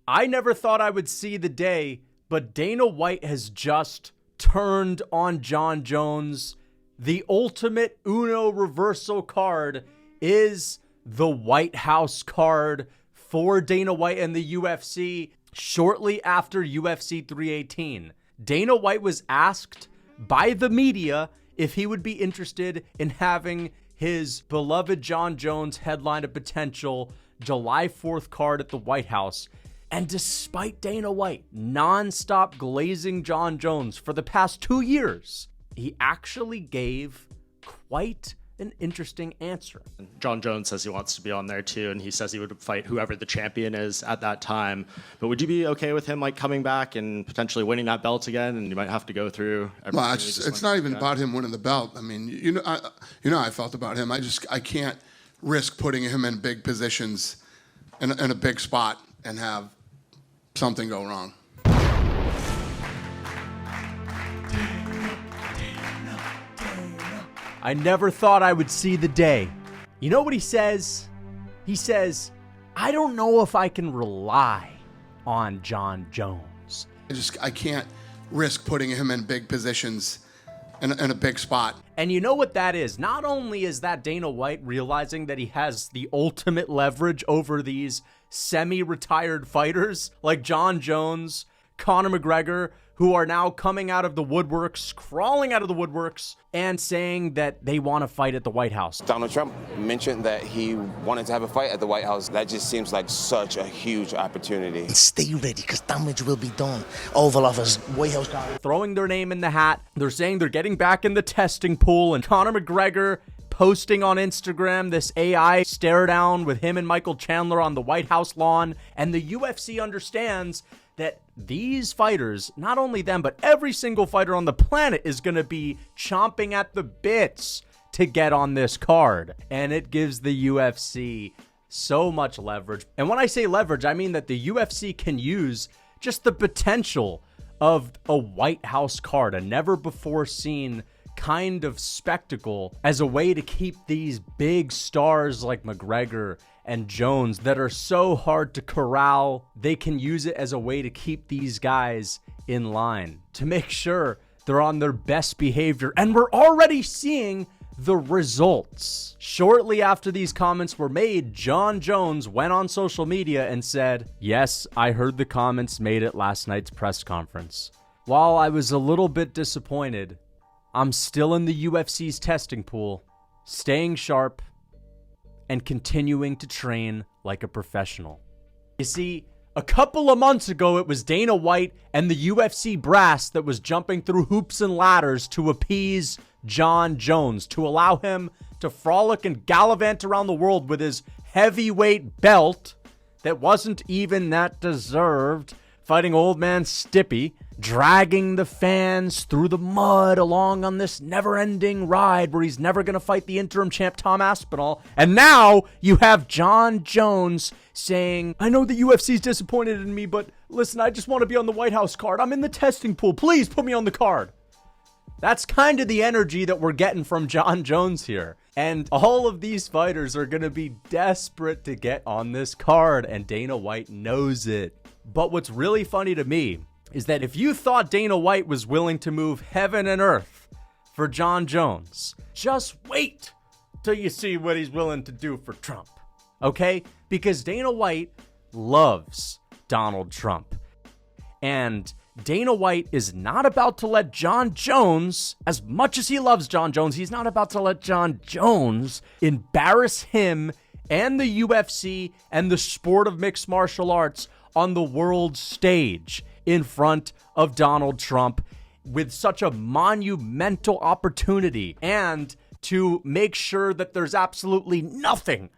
I never thought I would see the day, but Dana White has just turned on Jon Jones. The ultimate Uno reversal card is the White House card for Dana White and the UFC shortly after UFC 318. Dana White was asked by the media if he would be interested in having his beloved Jon Jones headline a potential July 4th card at the White House. And despite Dana White nonstop glazing Jon Jones for the past 2 years, he actually gave quite an interesting answer. Jon Jones says he wants to be on there too, and he says he would fight whoever the champion is at that time. But would you be okay with him like coming back and potentially winning that belt again? And you might have to go through. Well, it's not even about him winning the belt. I mean, you know how I felt about him. I can't risk putting him in big positions in a big spot and have something go wrong. I never thought I would see the day. You know what he says? He says, I don't know if I can rely on Jon Jones. I can't risk putting him in big positions in a big spot. And you know what that is? Not only is that Dana White realizing that he has the ultimate leverage over these semi-retired fighters like Jon Jones, Conor McGregor, who are now coming out of the woodworks, crawling out of the woodworks, and saying that they want to fight at the White House. Donald Trump mentioned that he wanted to have a fight at the White House. That just seems like such a huge opportunity. Stay ready, because damage will be done. Oval Office, White House. Throwing their name in the hat. They're saying they're getting back in the testing pool, and Conor McGregor posting on Instagram this AI stare down with him and Michael Chandler on the White House lawn. And the UFC understands that these fighters, not only them, but every single fighter on the planet is going to be chomping at the bits to get on this card. And it gives the UFC so much leverage. And when I say leverage, I mean that the UFC can use just the potential of a White House card, a never before seen kind of spectacle, as a way to keep these big stars like McGregor and Jones that are so hard to corral. They can use it as a way to keep these guys in line, to make sure they're on their best behavior. And we're already seeing the results. Shortly after these comments were made, Jon Jones went on social media and said, "Yes, I heard the comments made at last night's press conference. While I was a little bit disappointed, I'm still in the UFC's testing pool, staying sharp, and continuing to train like a professional." You see, a couple of months ago, it was Dana White and the UFC brass that was jumping through hoops and ladders to appease Jon Jones, to allow him to frolic and gallivant around the world with his heavyweight belt that wasn't even that deserved, fighting old man Stippy, dragging the fans through the mud along on this never-ending ride where he's never going to fight the interim champ Tom Aspinall. And now you have Jon Jones saying, I know the UFC's disappointed in me, but listen, I just want to be on the White House card. I'm in the testing pool. Please put me on the card. That's kind of the energy that we're getting from Jon Jones here. And all of these fighters are going to be desperate to get on this card, and Dana White knows it. But what's really funny to me is that if you thought Dana White was willing to move heaven and earth for Jon Jones, just wait till you see what he's willing to do for Trump, okay? Because Dana White loves Donald Trump. And Dana White is not about to let Jon Jones, as much as he loves Jon Jones, he's not about to let Jon Jones embarrass him and the UFC and the sport of mixed martial arts on the world stage in front of Donald Trump with such a monumental opportunity, and to make sure that there's absolutely nothing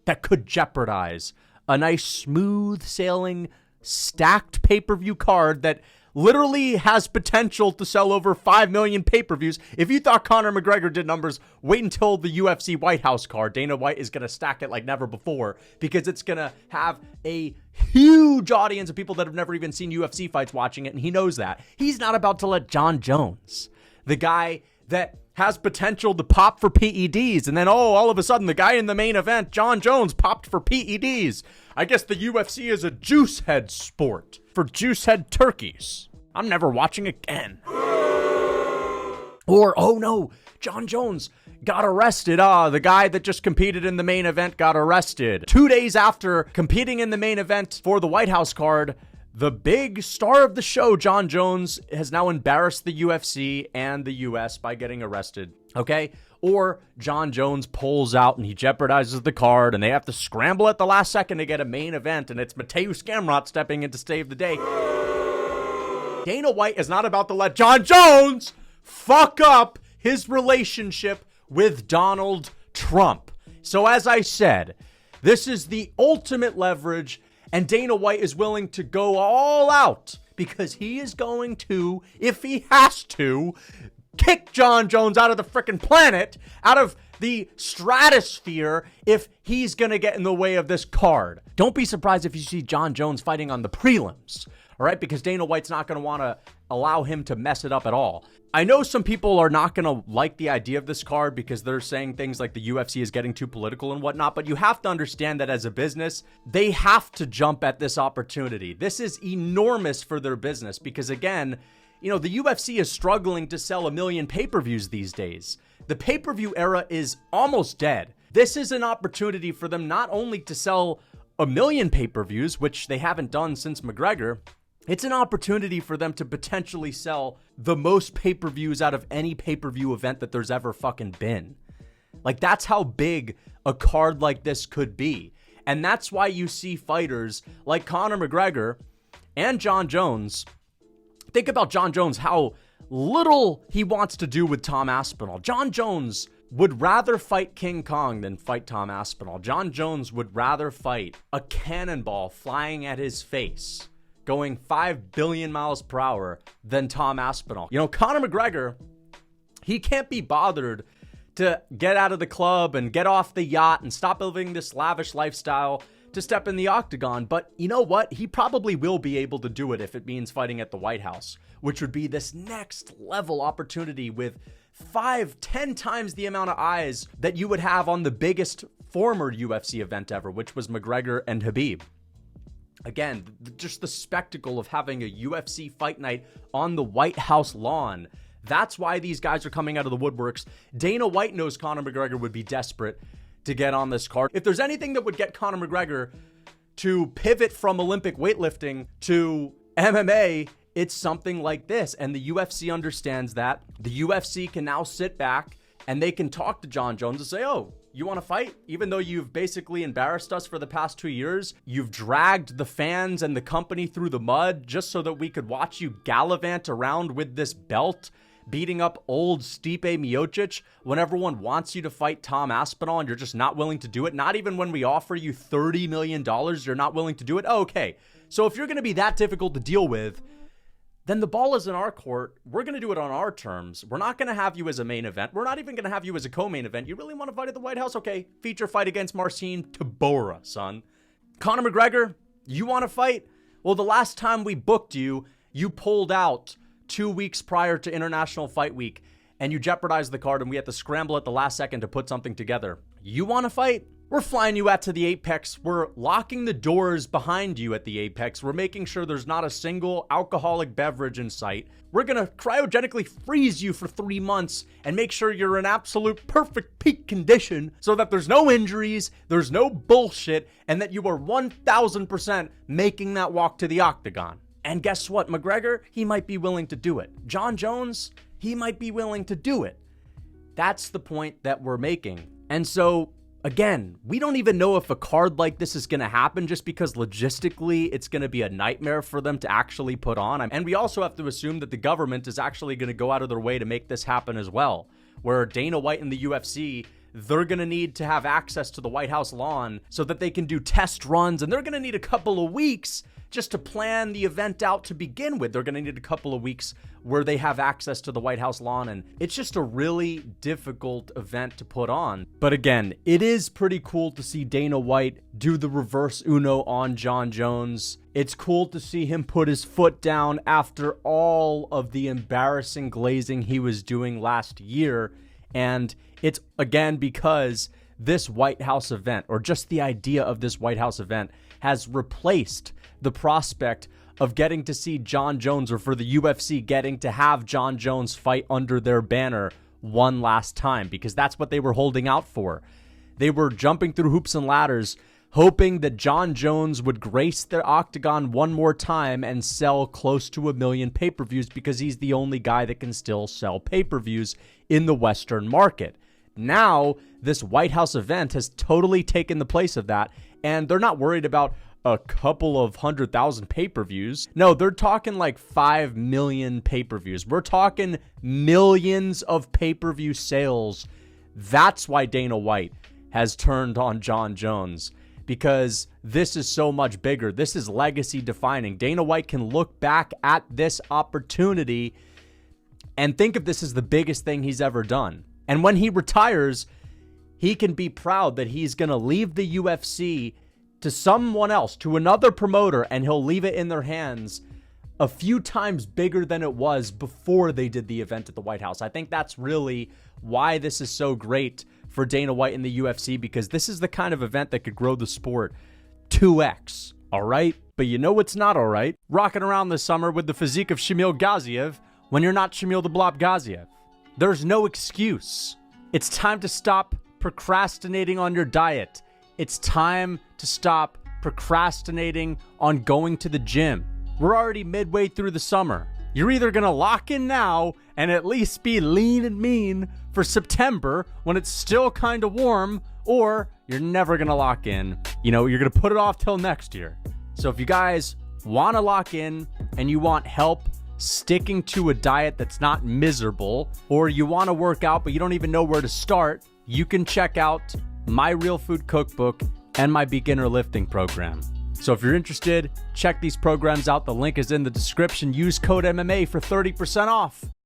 that could jeopardize a nice smooth sailing stacked pay-per-view card that literally has potential to sell over 5 million pay-per-views. If you thought Conor McGregor did numbers, wait until the UFC White House card. Dana White is going to stack it like never before, because it's going to have a huge audience of people that have never even seen UFC fights watching it, and he knows that. He's not about to let Jon Jones, the guy that has potential to pop for PEDs. And then, all of a sudden, the guy in the main event, Jon Jones, popped for PEDs. I guess the UFC is a juice head sport for juice head turkeys. I'm never watching again. Or, oh no, Jon Jones got arrested. The guy that just competed in the main event got arrested. 2 days after competing in the main event for the White House card, the big star of the show, Jon Jones, has now embarrassed the UFC and the US by getting arrested. Okay? Or Jon Jones pulls out and he jeopardizes the card and they have to scramble at the last second to get a main event, and it's Mateusz Gamrot stepping in to save the day. Dana White is not about to let Jon Jones fuck up his relationship with Donald Trump. So as I said, this is the ultimate leverage, and Dana White is willing to go all out because he is going to, if he has to, kick Jon Jones out of the frickin' planet, out of the stratosphere, if he's gonna get in the way of this card. Don't be surprised if you see Jon Jones fighting on the prelims, all right? Because Dana White's not gonna wanna allow him to mess it up at all. I know some people are not gonna like the idea of this card because they're saying things like the UFC is getting too political and whatnot, but you have to understand that as a business, they have to jump at this opportunity. This is enormous for their business because, again, the UFC is struggling to sell 1 million pay-per-views these days. The pay-per-view era is almost dead. This is an opportunity for them not only to sell 1 million pay-per-views, which they haven't done since McGregor, it's an opportunity for them to potentially sell the most pay-per-views out of any pay-per-view event that there's ever fucking been. Like, that's how big a card like this could be. And that's why you see fighters like Conor McGregor and Jon Jones. Think about Jon Jones, how little he wants to do with Tom Aspinall. Jon Jones would rather fight King Kong than fight Tom Aspinall. Jon Jones would rather fight a cannonball flying at his face, going 5 billion miles per hour, than Tom Aspinall. Conor McGregor, he can't be bothered to get out of the club and get off the yacht and stop living this lavish lifestyle to step in the octagon. But you know what? He probably will be able to do it if it means fighting at the White House, which would be this next level opportunity with 5-10 times the amount of eyes that you would have on the biggest former UFC event ever, which was McGregor and Khabib. Again, just the spectacle of having a UFC fight night on the White House lawn. That's why these guys are coming out of the woodworks. Dana White knows Conor McGregor would be desperate to get on this card. If there's anything that would get Conor McGregor to pivot from Olympic weightlifting to MMA, it's something like this. And the UFC understands that. The UFC can now sit back and they can talk to Jon Jones and say, oh, you want to fight? Even though you've basically embarrassed us for the past 2 years, you've dragged the fans and the company through the mud just so that we could watch you gallivant around with this belt, beating up old Stipe Miocic when everyone wants you to fight Tom Aspinall and you're just not willing to do it. Not even when we offer you $30 million, you're not willing to do it. Oh, okay. So if you're going to be that difficult to deal with, then the ball is in our court. We're going to do it on our terms. We're not going to have you as a main event. We're not even going to have you as a co-main event. You really want to fight at the White House? Okay, feature fight against Marcin Tybura, son. Conor McGregor, you want to fight? Well, the last time we booked you, you pulled out 2 weeks prior to International Fight Week, and you jeopardized the card, and we had to scramble at the last second to put something together. You want to fight? We're flying you out to the Apex. We're locking the doors behind you at the Apex. We're making sure there's not a single alcoholic beverage in sight. We're going to cryogenically freeze you for 3 months and make sure you're in absolute perfect peak condition so that there's no injuries, there's no bullshit, and that you are 1,000% making that walk to the octagon. And guess what? McGregor, he might be willing to do it. Jon Jones, he might be willing to do it. That's the point that we're making. And so, again, we don't even know if a card like this is going to happen just because logistically it's going to be a nightmare for them to actually put on. And we also have to assume that the government is actually going to go out of their way to make this happen as well, where Dana White and the UFC, they're going to need to have access to the White House lawn so that they can do test runs, and they're going to need a couple of weeks just to plan the event out to begin with. They're going to need a couple of weeks where they have access to the White House lawn, and it's just a really difficult event to put on. But again, it is pretty cool to see Dana White do the reverse Uno on Jon Jones. It's cool to see him put his foot down after all of the embarrassing glazing he was doing last year. And it's, again, because this White House event, or just the idea of this White House event, has replaced the prospect of getting to see Jon Jones, or for the UFC getting to have Jon Jones fight under their banner one last time, because that's what they were holding out for. They were jumping through hoops and ladders, hoping that Jon Jones would grace their octagon one more time and sell close to 1 million pay-per-views, because he's the only guy that can still sell pay-per-views in the Western market. Now, this White House event has totally taken the place of that, and they're not worried about a couple of 100,000 pay-per-views. No, they're talking like 5 million pay-per-views. We're talking millions of pay-per-view sales. That's why Dana White has turned on Jon Jones, because this is so much bigger. This is legacy defining. Dana White can look back at this opportunity and think of this as the biggest thing he's ever done. And when he retires, he can be proud that he's going to leave the UFC to someone else, to another promoter, and he'll leave it in their hands a few times bigger than it was before they did the event at the White House. I think that's really why this is so great for Dana White in the UFC, because this is the kind of event that could grow the sport 2x, all right? But you know what's not all right? Rocking around this summer with the physique of Shamil Gaziev when you're not Shamil the Blob Gaziev. There's no excuse. It's time to stop procrastinating on your diet. It's time to stop procrastinating on going to the gym. We're already midway through the summer. You're either going to lock in now and at least be lean and mean for September when it's still kind of warm, or you're never going to lock in. You know, you're going to put it off till next year. So if you guys want to lock in and you want help sticking to a diet that's not miserable, or you want to work out but you don't even know where to start, you can check out my Real Food Cookbook and my beginner lifting program. So if you're interested, check these programs out. The link is in the description. Use code MMA for 30% off.